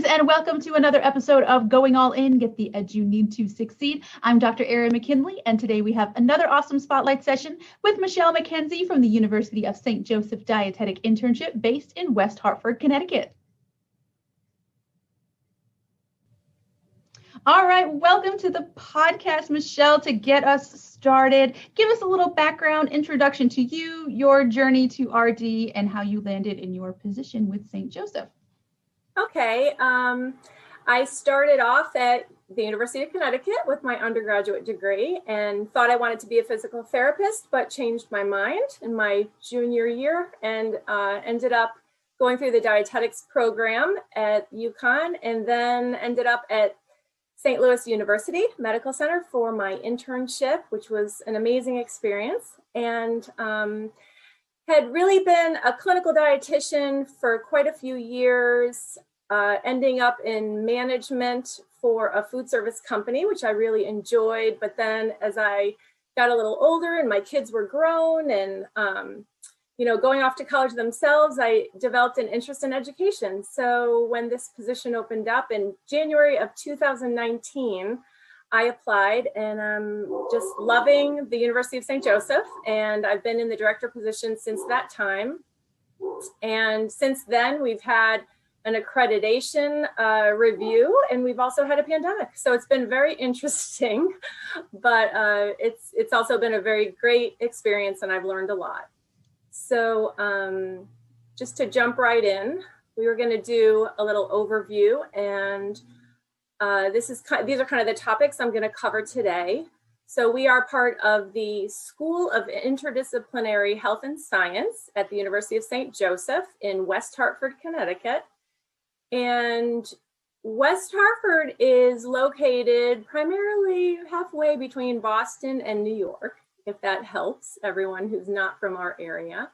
and welcome to another episode of Going All In, Get the Edge You Need to Succeed. I'm Dr. Erin McKinley, and today we have another awesome spotlight session with Michelle MacKenzie from the University of St. Joseph Dietetic Internship based in West Hartford, Connecticut. All right, welcome to the podcast, Michelle. To get us started, give us a little background introduction to you, your journey to RD, and how you landed in your position with St. Joseph. Okay, I started off at the University of Connecticut with my undergraduate degree and thought I wanted to be a physical therapist, but changed my mind in my junior year and ended up going through the dietetics program at UConn and then ended up at St. Louis University Medical Center for my internship, which was an amazing experience, and had really been a clinical dietitian for quite a few years, ending up in management for a food service company, which I really enjoyed. But then as I got a little older and my kids were grown and, going off to college themselves, I developed an interest in education. So when this position opened up in January of 2019, I applied, and I'm just loving the University of St. Joseph. And I've been in the director position since that time. And since then, we've had an accreditation review, and we've also had a pandemic. So it's been very interesting, but it's also been a very great experience, and I've learned a lot. So just to jump right in, we were going to do a little overview, and these are kind of the topics I'm going to cover today. So we are part of the School of Interdisciplinary Health and Science at the University of St. Joseph in West Hartford, Connecticut. And West Hartford is located primarily halfway between Boston and New York, if that helps everyone who's not from our area.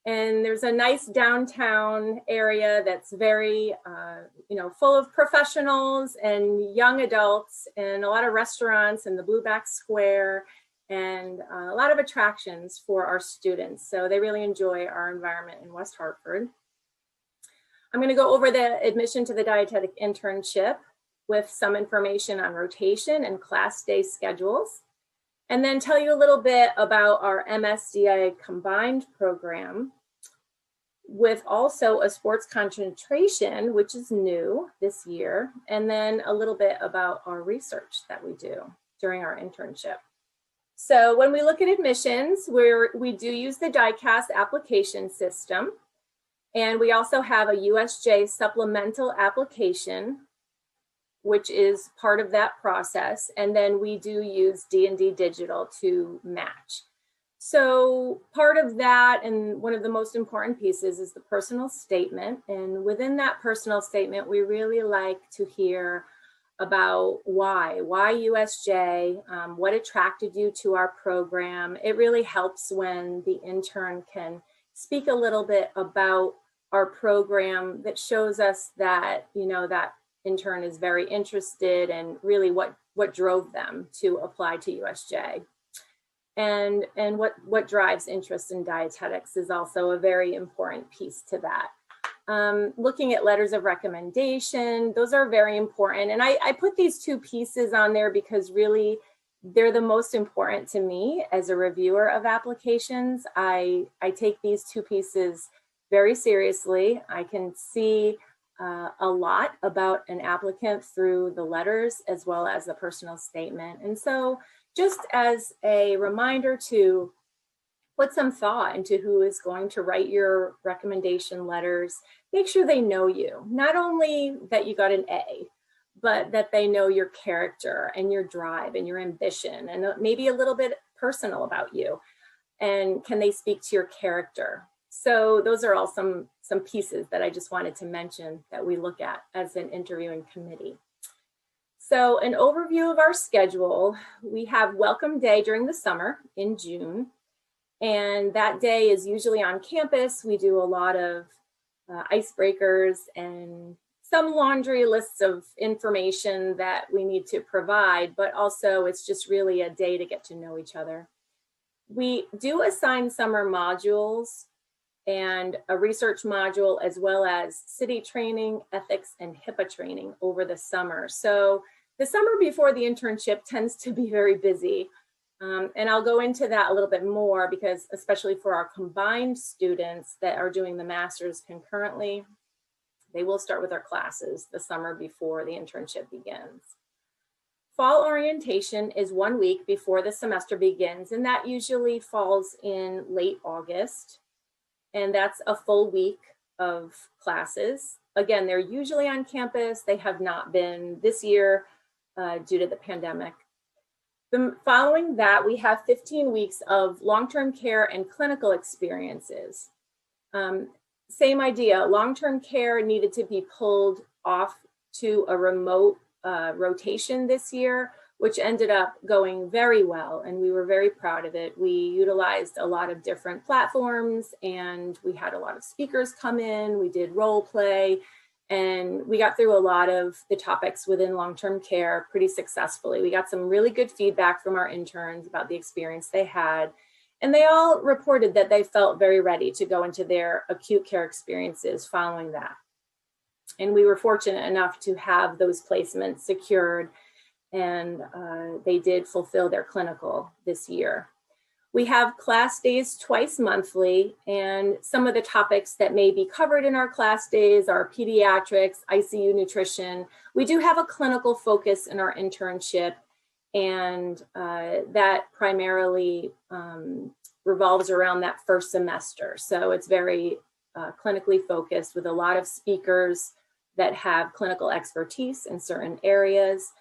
And there's a nice downtown area that's very, full of professionals and young adults, and a lot of restaurants and the Blueback Square, and a lot of attractions for our students. So they really enjoy our environment in West Hartford. I'm going to go over the admission to the dietetic internship with some information on rotation and class day schedules, and then tell you a little bit about our MSDI combined program with also a sports concentration, which is new this year, and then a little bit about our research that we do during our internship. So when we look at admissions, we do use the DICAS application system, and we also have a USJ supplemental application, which is part of that process. And then we do use D&D Digital to match. So part of that, and one of the most important pieces, is the personal statement. And within that personal statement, we really like to hear about why USJ, what attracted you to our program. It really helps when the intern can speak a little bit about our program that shows us that, that intern is very interested and really what drove them to apply to USJ. And what drives interest in dietetics is also a very important piece to that. Looking at letters of recommendation, those are very important. And I put these two pieces on there because really they're the most important to me as a reviewer of applications. I take these two pieces very seriously. I can see a lot about an applicant through the letters as well as the personal statement. And so just as a reminder to put some thought into who is going to write your recommendation letters, make sure they know you. Not only that you got an A, but that they know your character and your drive and your ambition, and maybe a little bit personal about you. And can they speak to your character? So those are all some pieces that I just wanted to mention that we look at as an interviewing committee. So an overview of our schedule: we have Welcome Day during the summer in June. And that day is usually on campus. We do a lot of icebreakers and some laundry lists of information that we need to provide, but also it's just really a day to get to know each other. We do assign summer modules, and a research module, as well as city training, ethics, and HIPAA training over the summer. So the summer before the internship tends to be very busy. And I'll go into that a little bit more because especially for our combined students that are doing the master's concurrently, they will start with our classes the summer before the internship begins. Fall orientation is 1 week before the semester begins, and that usually falls in late August. And that's a full week of classes. Again, they're usually on campus. They have not been this year due to the pandemic. Following that, we have 15 weeks of long-term care and clinical experiences. Same idea, long-term care needed to be pulled off to a remote rotation this year, which ended up going very well, and we were very proud of it. We utilized a lot of different platforms, and we had a lot of speakers come in. We did role play, and we got through a lot of the topics within long-term care pretty successfully. We got some really good feedback from our interns about the experience they had, and they all reported that they felt very ready to go into their acute care experiences following that. And we were fortunate enough to have those placements secured, and they did fulfill their clinical this year. We have class days twice monthly, and some of the topics that may be covered in our class days are pediatrics, ICU nutrition. We do have a clinical focus in our internship, and that primarily revolves around that first semester. So it's very clinically focused with a lot of speakers that have clinical expertise in certain areas,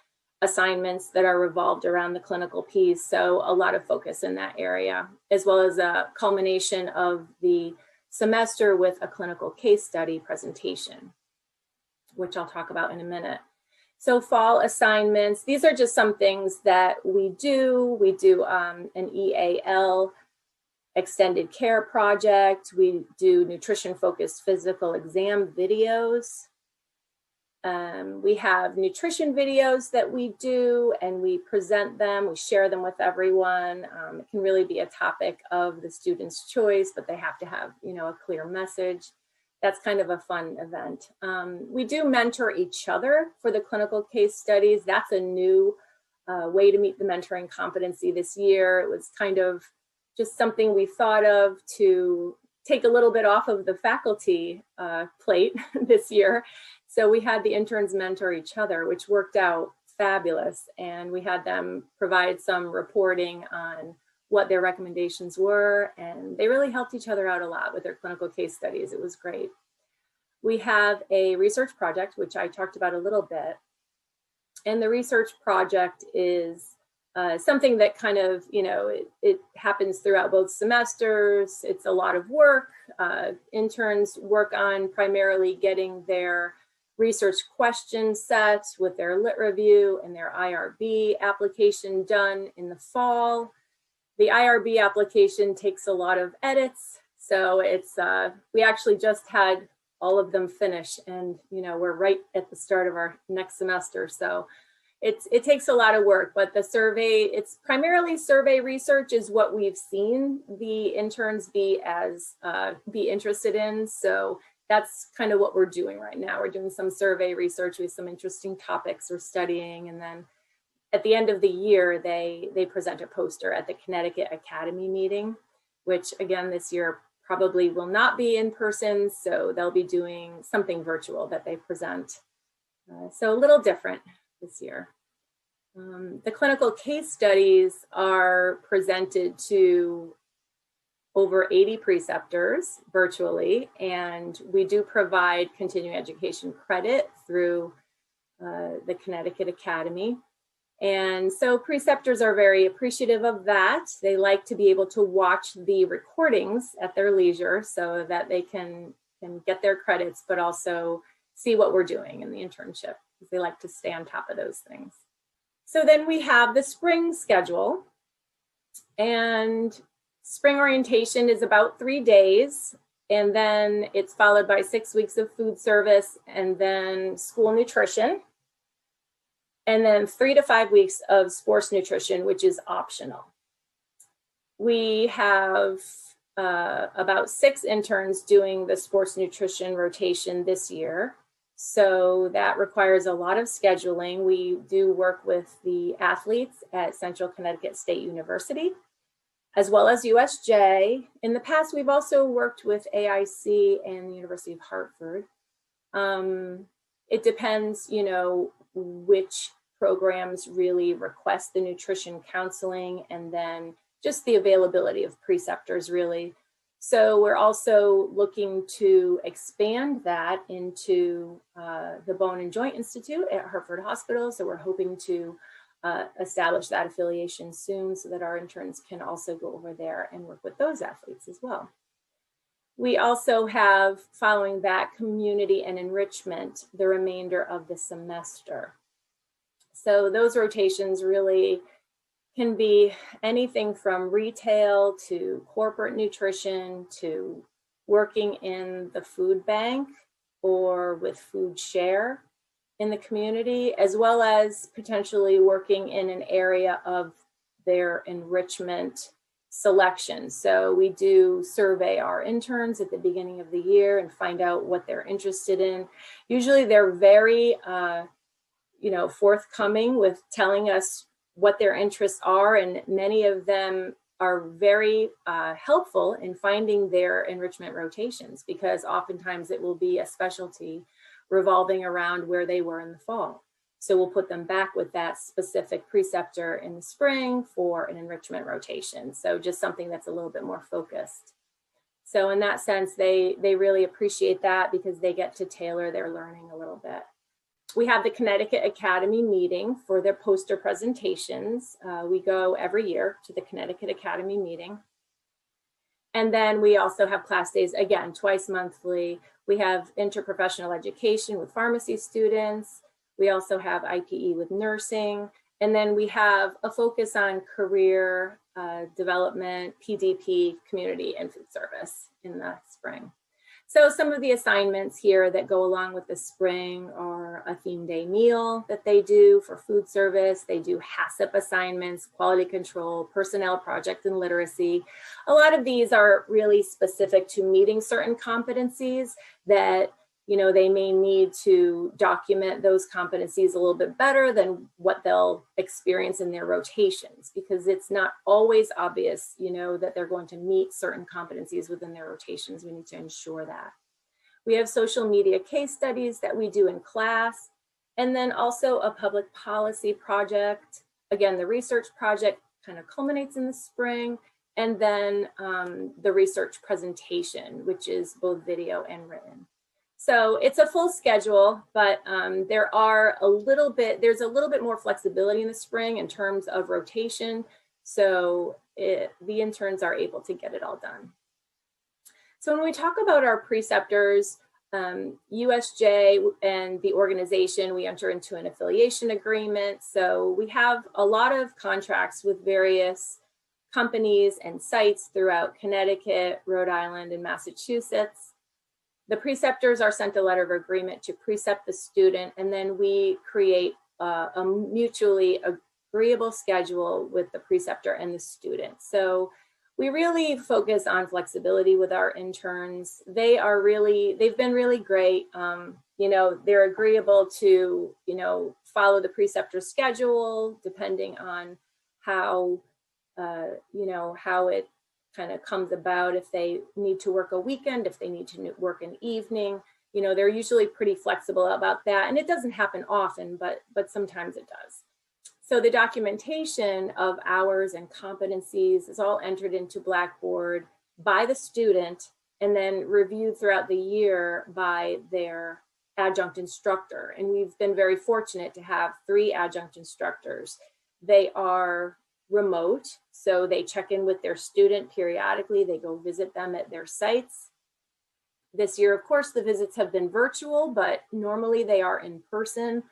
assignments that are revolved around the clinical piece. So a lot of focus in that area, as well as a culmination of the semester with a clinical case study presentation, which I'll talk about in a minute. So fall assignments, these are just some things that we do. We do an EAL extended care project. We do nutrition-focused physical exam videos. We have nutrition videos that we do, and we present them, we share them with everyone. It can really be a topic of the student's choice, but they have to have, a clear message. That's kind of a fun event. We do mentor each other for the clinical case studies. That's a new way to meet the mentoring competency this year. It was kind of just something we thought of to take a little bit off of the faculty plate this year. So we had the interns mentor each other, which worked out fabulous. And we had them provide some reporting on what their recommendations were. And they really helped each other out a lot with their clinical case studies. It was great. We have a research project, which I talked about a little bit. And the research project is something that kind of, it happens throughout both semesters. It's a lot of work. Interns work on primarily getting their research question set with their lit review and their IRB application done in the fall. The IRB application takes a lot of edits. So it's, we actually just had all of them finish, and, we're right at the start of our next semester. So it takes a lot of work, but the survey, it's primarily survey research is what we've seen the interns be interested in. So that's kind of what we're doing right now. We're doing some survey research with some interesting topics we're studying. And then at the end of the year, they present a poster at the Connecticut Academy meeting, which again, this year probably will not be in person. So they'll be doing something virtual that they present. So a little different this year. The clinical case studies are presented to over 80 preceptors virtually, and we do provide continuing education credit through the Connecticut Academy. And so preceptors are very appreciative of that. They like to be able to watch the recordings at their leisure so that they can get their credits, but also see what we're doing in the internship, because they like to stay on top of those things. So then we have the spring schedule, and spring orientation is about 3 days, and then it's followed by 6 weeks of food service, and then school nutrition, and then 3 to 5 weeks of sports nutrition, which is optional. We have about 6 interns doing the sports nutrition rotation this year. So that requires a lot of scheduling. We do work with the athletes at Central Connecticut State University, as well as USJ. In the past, we've also worked with AIC and the University of Hartford. It depends, which programs really request the nutrition counseling, and then just the availability of preceptors, really. So we're also looking to expand that into the Bone and Joint Institute at Hartford Hospital. So we're hoping to establish that affiliation soon so that our interns can also go over there and work with those athletes as well. We also have, following that, community and enrichment the remainder of the semester. So those rotations really can be anything from retail to corporate nutrition to working in the food bank or with food share in the community, as well as potentially working in an area of their enrichment selection. So we do survey our interns at the beginning of the year and find out what they're interested in. Usually they're very forthcoming with telling us what their interests are, and many of them are very helpful in finding their enrichment rotations, because oftentimes it will be a specialty revolving around where they were in the fall. So we'll put them back with that specific preceptor in the spring for an enrichment rotation. So just something that's a little bit more focused. So in that sense, they really appreciate that because they get to tailor their learning a little bit. We have the Connecticut Academy meeting for their poster presentations. We go every year to the Connecticut Academy meeting. And then we also have class days, again, twice monthly. We have interprofessional education with pharmacy students. We also have IPE with nursing. And then we have a focus on career development, PDP, community, and food service in the spring. So some of the assignments here that go along with the spring are a theme day meal that they do for food service. They do HACCP assignments, quality control, personnel project, and literacy. A lot of these are really specific to meeting certain competencies that they may need to document those competencies a little bit better than what they'll experience in their rotations, because it's not always obvious, that they're going to meet certain competencies within their rotations. We need to ensure that. We have social media case studies that we do in class, and then also a public policy project. Again, the research project kind of culminates in the spring, and then the research presentation, which is both video and written. So it's a full schedule, but there's a little bit more flexibility in the spring in terms of rotation. So the interns are able to get it all done. So when we talk about our preceptors, USJ and the organization, we enter into an affiliation agreement. So we have a lot of contracts with various companies and sites throughout Connecticut, Rhode Island, and Massachusetts. The preceptors are sent a letter of agreement to precept the student, and then we create a mutually agreeable schedule with the preceptor and the student. So we really focus on flexibility with our interns. They've been really great. They're agreeable to, follow the preceptor's schedule depending on how it kind of comes about. If they need to work a weekend, if they need to work an evening, they're usually pretty flexible about that. And it doesn't happen often, but sometimes it does. So the documentation of hours and competencies is all entered into Blackboard by the student and then reviewed throughout the year by their adjunct instructor. And we've been very fortunate to have 3 adjunct instructors. They are remote, so they check in with their student periodically. They go visit them at their sites. This year, of course, the visits have been virtual, but normally they are in person.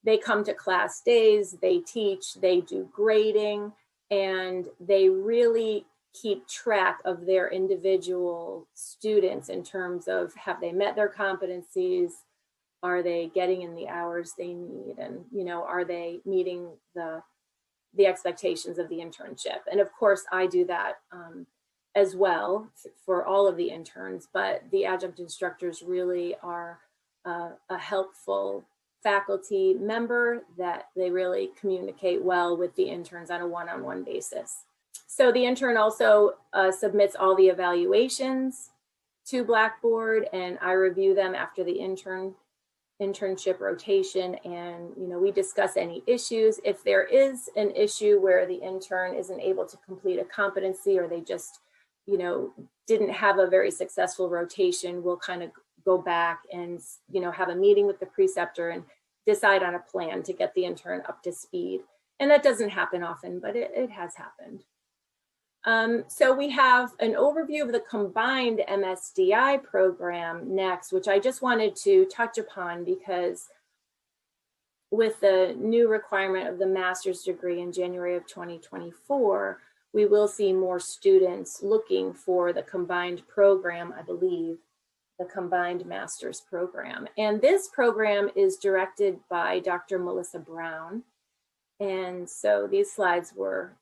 They come to class days, they teach, they do grading, and they really keep track of their individual students in terms of, have they met their competencies? Are they getting in the hours they need? And, are they meeting the expectations of the internship? And of course, I do that as well for all of the interns, but the adjunct instructors really are a helpful faculty member that they really communicate well with the interns on a one-on-one basis. So the intern also submits all the evaluations to Blackboard, and I review them after the internship rotation, and we discuss any issues. If there is an issue where the intern isn't able to complete a competency, or they just didn't have a very successful rotation, we'll kind of go back and have a meeting with the preceptor and decide on a plan to get the intern up to speed. And that doesn't happen often, but it has happened. So we have an overview of the combined MSDI program next, which I just wanted to touch upon because with the new requirement of the master's degree in January of 2024, we will see more students looking for the combined program, I believe, the combined master's program. And this program is directed by Dr. Melissa Brown. And so these slides were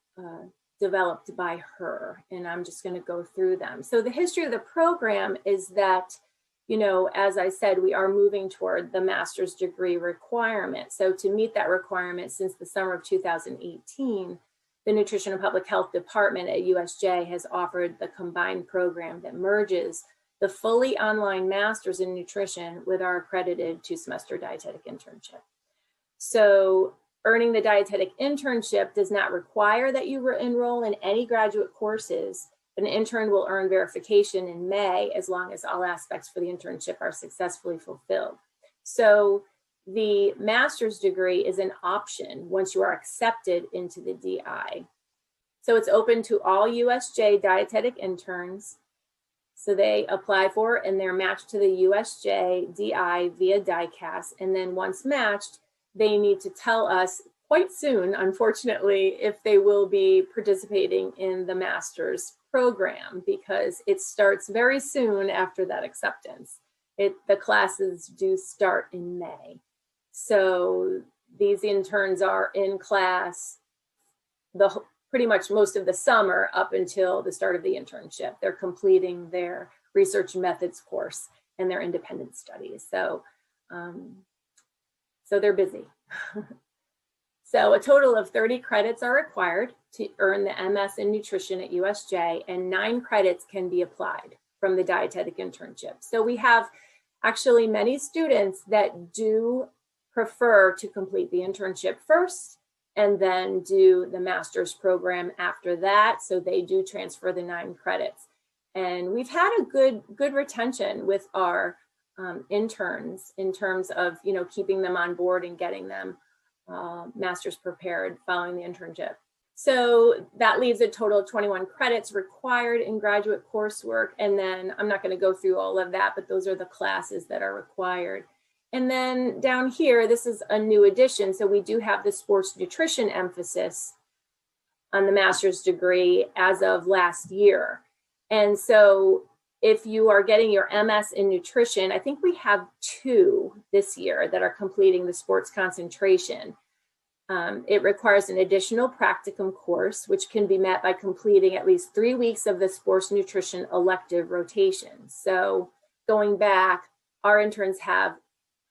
developed by her, and I'm just going to go through them. So the history of the program is that, as I said, we are moving toward the master's degree requirement. So to meet that requirement, since the summer of 2018, the Nutrition and Public Health Department at USJ has offered the combined program that merges the fully online master's in nutrition with our accredited 2-semester dietetic internship. So earning the dietetic internship does not require that you enroll in any graduate courses. An intern will earn verification in May as long as all aspects for the internship are successfully fulfilled. So the master's degree is an option once you are accepted into the DI. So it's open to all USJ dietetic interns. So they apply for and they're matched to the USJ DI via DICAS. And then once matched, they need to tell us quite soon, unfortunately, if they will be participating in the master's program, because it starts very soon after that acceptance. The classes do start in May. So these interns are in class pretty much most of the summer up until the start of the internship. They're completing their research methods course and their independent studies. So they're busy. So a total of 30 credits are required to earn the MS in nutrition at USJ, and 9 credits can be applied from the dietetic internship. So we have actually many students that do prefer to complete the internship first and then do the master's program after that. So they do transfer the 9 credits. And we've had a good retention with our interns in terms of, keeping them on board and getting them master's prepared following the internship. So that leaves a total of 21 credits required in graduate coursework. And then I'm not going to go through all of that, but those are the classes that are required. And then down here, this is a new addition. So we do have the sports nutrition emphasis on the master's degree as of last year. And so if you are getting your MS in nutrition, I think we have 2 this year that are completing the sports concentration. It requires an additional practicum course, which can be met by completing at least 3 weeks of the sports nutrition elective rotation. So going back, our interns have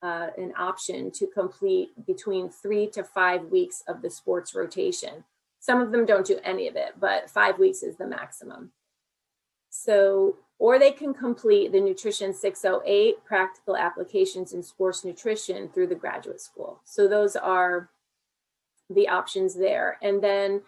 an option to complete between 3 to 5 weeks of the sports rotation. Some of them don't do any of it, but 5 weeks is the maximum. So, or they can complete the Nutrition 608 practical applications in sports nutrition through the graduate school. So those are the options there. And then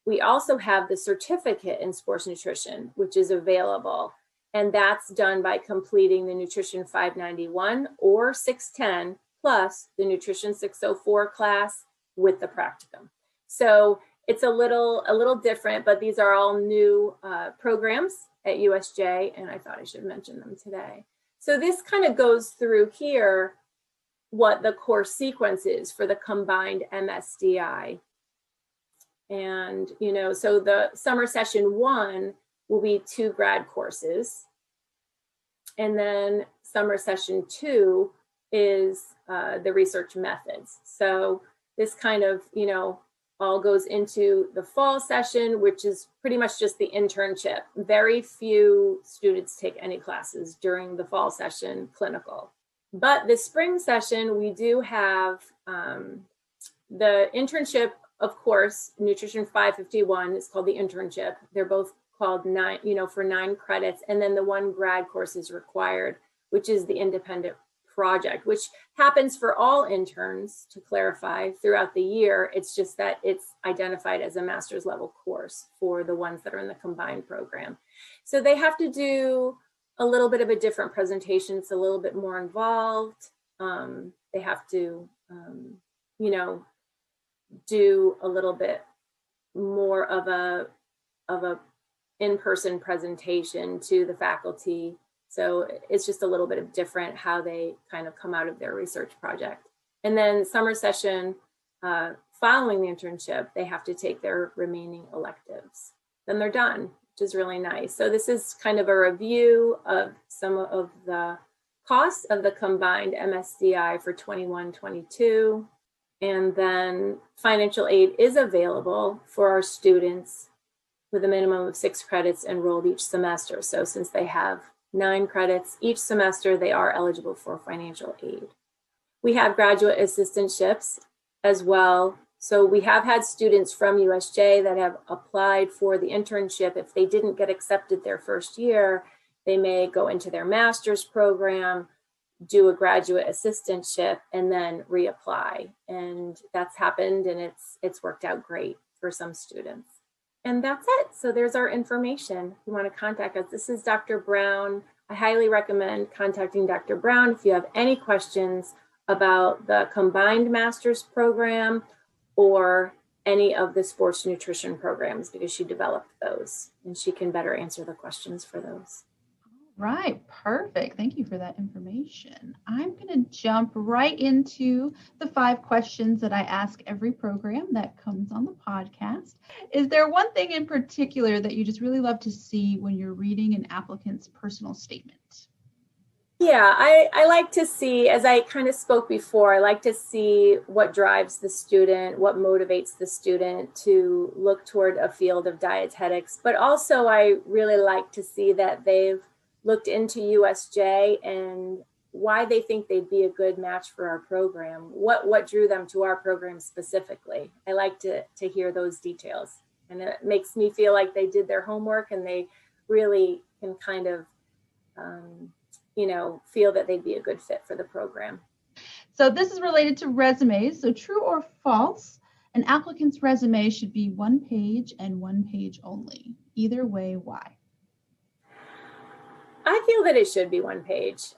we also have the certificate in sports nutrition, which is available. And that's done by completing the Nutrition 591 or 610 plus the Nutrition 604 class with the practicum. So it's a little different, but these are all new programs at USJ, and I thought I should mention them today. So this kind of goes through here what the course sequence is for the combined MSDI. And, so the summer session 1 will be 2 grad courses. And then summer session 2 is the research methods. So this kind of, all goes into the fall session, which is pretty much just the internship. Very few students take any classes during the fall session clinical. But the spring session, we do have the internship, of course, Nutrition 551 is called the internship. They're both called 9, for 9 credits. And then the one grad course is required, which is the independent project, which happens for all interns, to clarify, throughout the year. It's just that it's identified as a master's level course for the ones that are in the combined program. So they have to do a little bit of a different presentation. It's a little bit more involved. They have to, do a little bit more of a in-person presentation to the faculty. So it's just a little bit of different how they kind of come out of their research project. And then summer session, following the internship, they have to take their remaining electives. Then they're done, which is really nice. So this is kind of a review of some of the costs of the combined MSDI for 21-22. And then financial aid is available for our students with a minimum of 6 credits enrolled each semester. So since they have 9 credits each semester, they are eligible for financial aid. We have graduate assistantships as well. So we have had students from USJ that have applied for the internship. If they didn't get accepted their first year, they may go into their master's program, do a graduate assistantship, and then reapply. And that's happened, and it's worked out great for some students. And that's it. So there's our information. If you want to contact us, this is Dr. Brown. I highly recommend contacting Dr. Brown if you have any questions about the combined master's program or any of the sports nutrition programs, because she developed those and she can better answer the questions for those. Right, perfect. Thank you for that information. I'm going to jump right into the 5 questions that I ask every program that comes on the podcast. Is there one thing in particular that you just really love to see when you're reading an applicant's personal statement? Yeah, I like to see, as I kind of spoke before, I like to see what drives the student, what motivates the student to look toward a field of dietetics. But also I really like to see that they've looked into USJ and why they think they'd be a good match for our program. What drew them to our program specifically? I like to hear those details. And it makes me feel like they did their homework and they really can kind of, feel that they'd be a good fit for the program. So this is related to resumes. So true or false, an applicant's resume should be 1 page and 1 page only. Either way, why? I feel that it should be 1 page,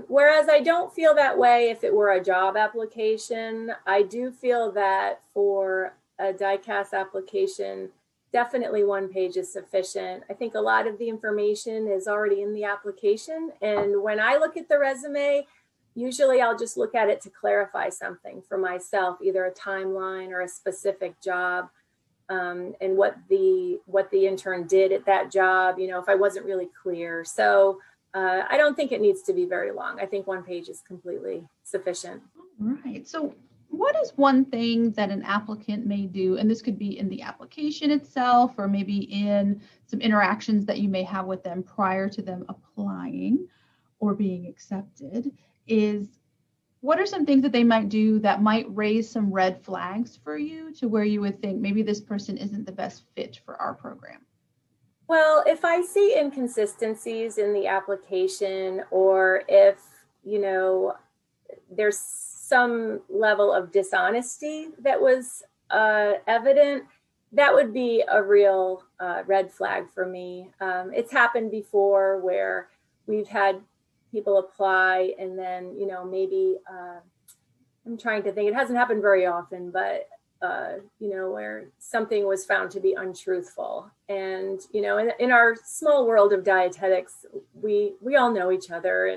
whereas I don't feel that way if it were a job application. I do feel that for a DICAS application, definitely 1 page is sufficient. I think a lot of the information is already in the application. And when I look at the resume, usually I'll just look at it to clarify something for myself, either a timeline or a specific job. And what the intern did at that job, if I wasn't really clear. So I don't think it needs to be very long. I think 1 page is completely sufficient. Right. So what is one thing that an applicant may do, and this could be in the application itself or maybe in some interactions that you may have with them prior to them applying or being accepted, is what are some things that they might do that might raise some red flags for you to where you would think maybe this person isn't the best fit for our program? Well, if I see inconsistencies in the application, or if, there's some level of dishonesty that was evident, that would be a real red flag for me. It's happened before where we've had people apply and then, maybe I'm trying to think, it hasn't happened very often, but where something was found to be untruthful. And, in our small world of dietetics, we all know each other.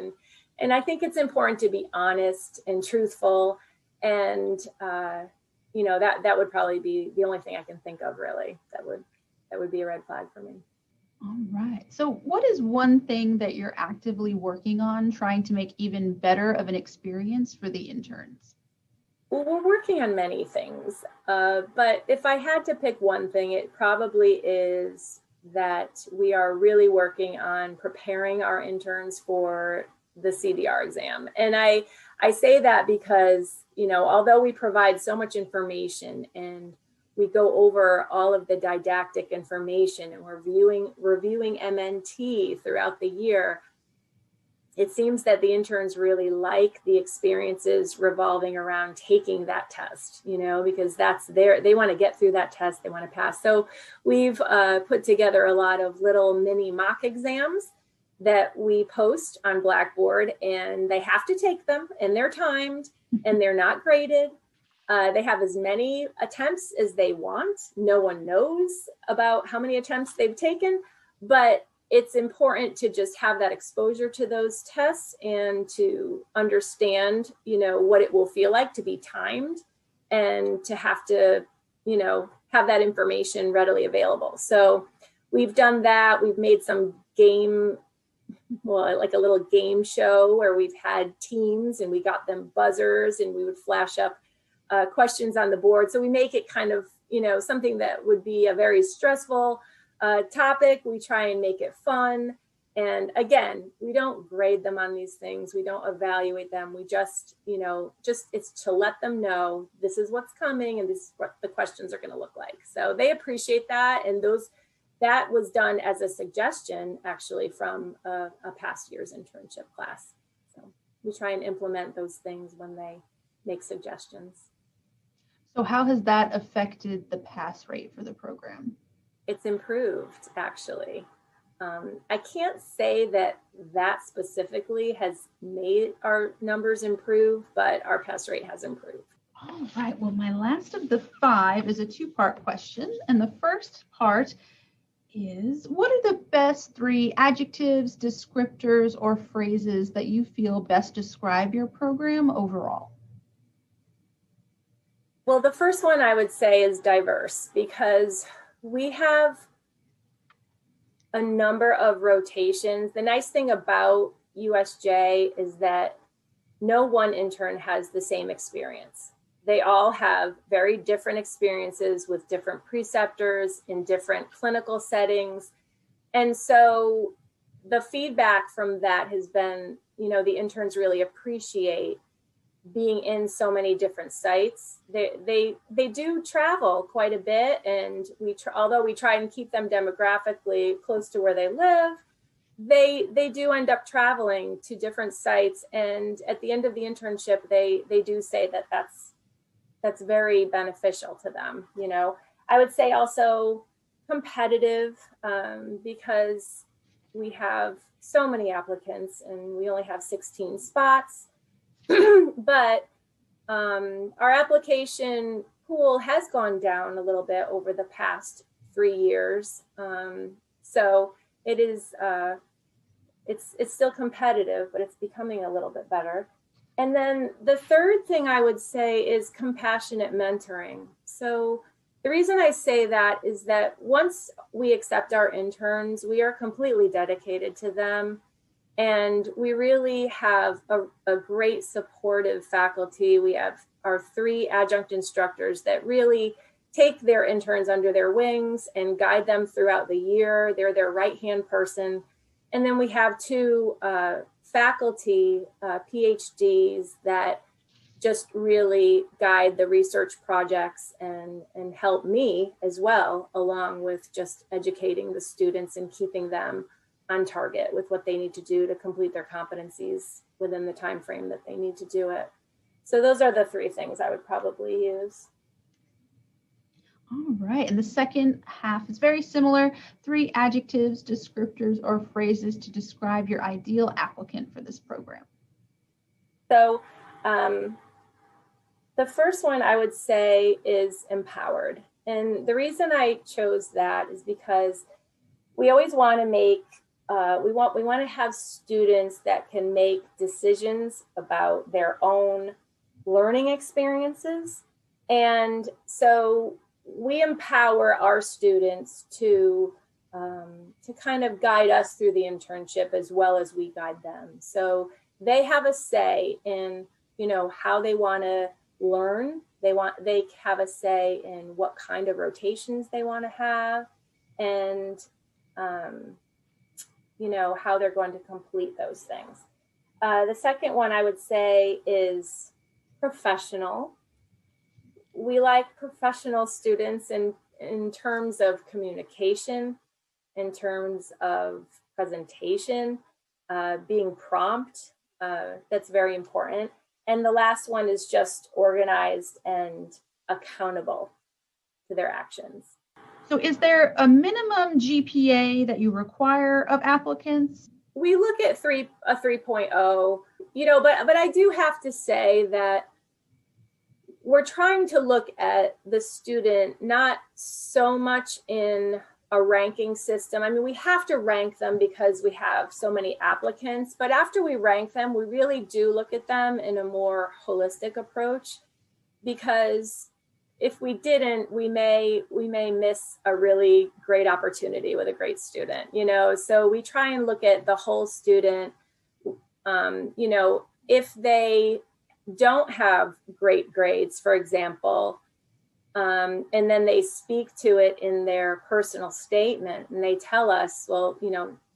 And I think it's important to be honest and truthful. And, that would probably be the only thing I can think of, really. That would be a red flag for me. All right. So what is one thing that you're actively working on trying to make even better of an experience for the interns? Well, we're working on many things, but if I had to pick one thing, it probably is that we are really working on preparing our interns for the CDR exam. And I say that because, although we provide so much information and we go over all of the didactic information and we're reviewing MNT throughout the year, it seems that the interns really like the experiences revolving around taking that test, because they want to get through that test, they want to pass. So we've put together a lot of little mini mock exams that we post on Blackboard, and they have to take them, and they're timed, and they're not graded. They have as many attempts as they want. No one knows about how many attempts they've taken, but it's important to just have that exposure to those tests and to understand, what it will feel like to be timed and to have to, have that information readily available. So we've done that. We've made some like a little game show where we've had teams and we got them buzzers and we would flash up questions on the board. So we make it kind of, something that would be a very stressful topic. We try and make it fun. And again, we don't grade them on these things. We don't evaluate them. We just it's to let them know this is what's coming and this is what the questions are going to look like. So they appreciate that. And that was done as a suggestion, actually, from a past year's internship class. So we try and implement those things when they make suggestions. So how has that affected the pass rate for the program? It's improved, actually. I can't say that specifically has made our numbers improve, but our pass rate has improved. All right. Well, my last of the 5 is a 2-part question. And the first part is, what are the best 3 adjectives, descriptors, or phrases that you feel best describe your program overall? Well, the first one I would say is diverse, because we have a number of rotations. The nice thing about USJ is that no one intern has the same experience. They all have very different experiences with different preceptors in different clinical settings. And so the feedback from that has been, the interns really appreciate being in so many different sites. They do travel quite a bit, and although we try and keep them demographically close to where they live, they do end up traveling to different sites. And at the end of the internship, they do say that that's very beneficial to them. I would say also competitive, because we have so many applicants and we only have 16 spots. But our application pool has gone down a little bit over the past 3 years. So it is, it's still competitive, but it's becoming a little bit better. And then the third thing I would say is compassionate mentoring. So the reason I say that is that once we accept our interns, we are completely dedicated to them. And we really have a great supportive faculty. We have our 3 adjunct instructors that really take their interns under their wings and guide them throughout the year. They're their right-hand person. And then we have 2 faculty PhDs that just really guide the research projects and help me as well, along with just educating the students and keeping them on target with what they need to do to complete their competencies within the time frame that they need to do it. So those are the 3 things I would probably use. All right. And the second half is very similar. 3 adjectives, descriptors, or phrases to describe your ideal applicant for this program. So the first one I would say is empowered. And the reason I chose that is because we always want to make we want to have students that can make decisions about their own learning experiences. And so we empower our students to kind of guide us through the internship as well as we guide them. So they have a say in, how they want to learn. They have a say in what kind of rotations they want to have, and how they're going to complete those things. The second one I would say is professional. We like professional students in terms of communication, in terms of presentation, being prompt. That's very important. And the last one is just organized and accountable to their actions. So is there a minimum GPA that you require of applicants? We look at a 3.0, but I do have to say that we're trying to look at the student not so much in a ranking system. I mean, we have to rank them because we have so many applicants, but after we rank them, we really do look at them in a more holistic approach, because if we didn't, we may miss a really great opportunity with a great student, so we try and look at the whole student. If they don't have great grades, for example, and then they speak to it in their personal statement and they tell us, well,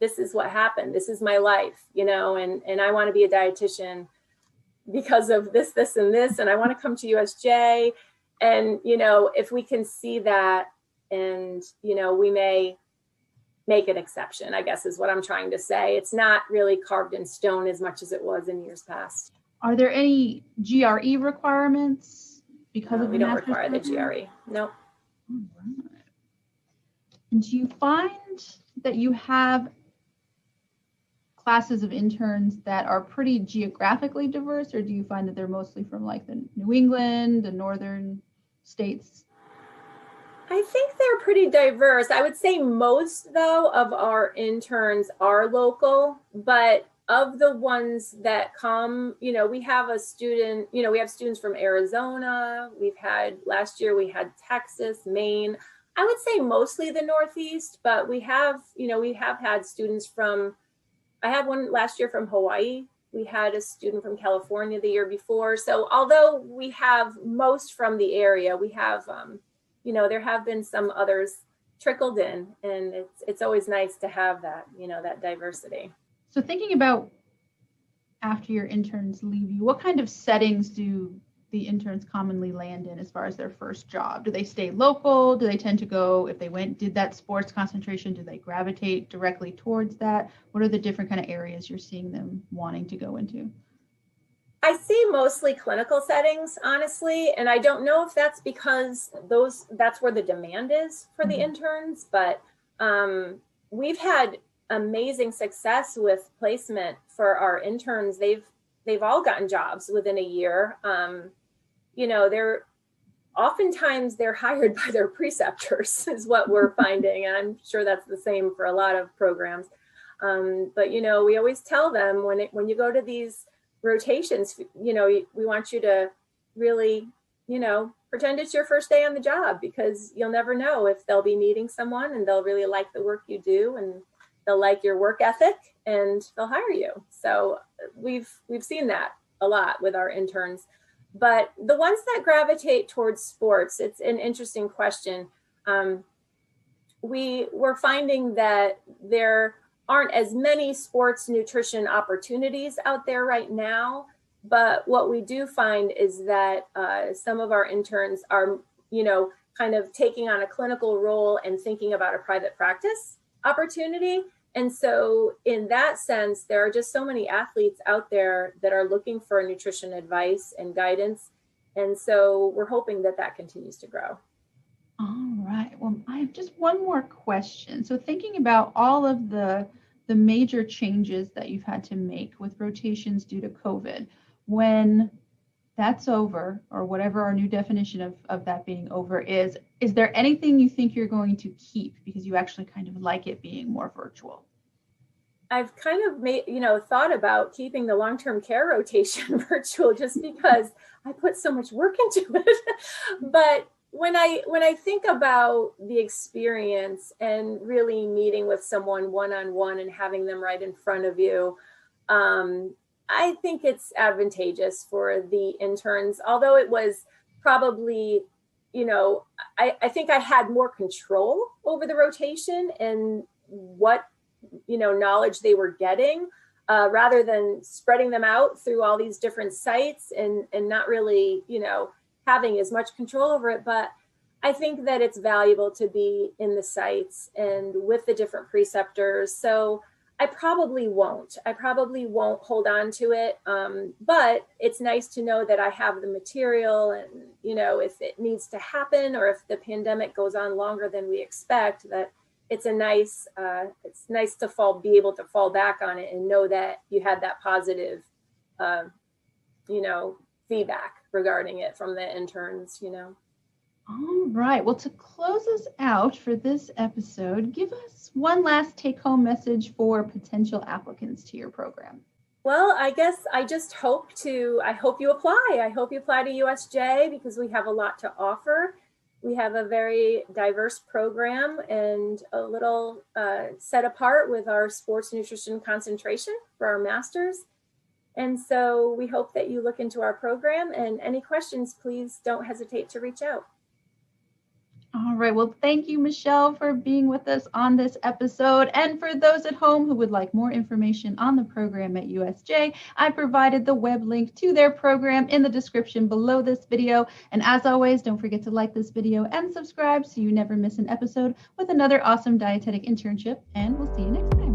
this is what happened. This is my life, and I want to be a dietitian because of this, this, and this, and I want to come to USJ. And, if we can see that, and, we may make an exception, I guess is what I'm trying to say. It's not really carved in stone as much as it was in years past. Are there any GRE requirements because of the we don't require the GRE. Nope. All right. And do you find that you have classes of interns that are pretty geographically diverse, or do you find that they're mostly from like the New England, the northern states? I think they're pretty diverse. I would say most, though, of our interns are local, but of the ones that come, we have a student, we have students from Arizona. Last year we had Texas, Maine. I would say mostly the Northeast, but we have had students from, I had one last year from Hawaii. We had a student from California the year before. So although we have most from the area, we have, there have been some others trickled in, and it's always nice to have that, that diversity. So thinking about after your interns leave you, what kind of settings do the interns commonly land in as far as their first job? Do they stay local? Do they tend to go, if they did that sports concentration, do they gravitate directly towards that? What are the different kind of areas you're seeing them wanting to go into? I see mostly clinical settings, honestly, and I don't know if that's because that's where the demand is for the interns, but we've had amazing success with placement for our interns. They've all gotten jobs within a year. They're oftentimes hired by their preceptors is what we're finding. And I'm sure that's the same for a lot of programs. But we always tell them when you go to these rotations, we want you to really, pretend it's your first day on the job, because you'll never know if they'll be needing someone and they'll really like the work you do, and they'll like your work ethic, and they'll hire you. So we've seen that a lot with our interns. But the ones that gravitate towards sports, it's an interesting question. We're finding that there aren't as many sports nutrition opportunities out there right now. But what we do find is that some of our interns are, kind of taking on a clinical role and thinking about a private practice opportunity. And so in that sense, there are just so many athletes out there that are looking for nutrition advice and guidance. And so we're hoping that continues to grow. All right. Well, I have just one more question. So thinking about all of the major changes that you've had to make with rotations due to COVID, when that's over, or whatever our new definition of that being over is there anything you think you're going to keep because you actually kind of like it being more virtual? I've kind of thought about keeping the long-term care rotation virtual, just because I put so much work into it. But when I think about the experience and really meeting with someone one-on-one and having them right in front of you, I think it's advantageous for the interns, although it was probably, I think I had more control over the rotation and what, knowledge they were getting, rather than spreading them out through all these different sites and not really, having as much control over it. But I think that it's valuable to be in the sites and with the different preceptors. So I probably won't hold on to it. But it's nice to know that I have the material and, if it needs to happen or if the pandemic goes on longer than we expect, that it's nice to be able to fall back on it and know that you had that positive, feedback regarding it from the interns, All right. Well, to close us out for this episode, give us one last take-home message for potential applicants to your program. Well, I guess I hope you apply. I hope you apply to USJ because we have a lot to offer. We have a very diverse program and a little set apart with our sports nutrition concentration for our masters. And so we hope that you look into our program, and any questions, please don't hesitate to reach out. All right. Well, thank you, Michelle, for being with us on this episode. And for those at home who would like more information on the program at USJ, I provided the web link to their program in the description below this video. And as always, don't forget to like this video and subscribe so you never miss an episode with another awesome dietetic internship. And we'll see you next time.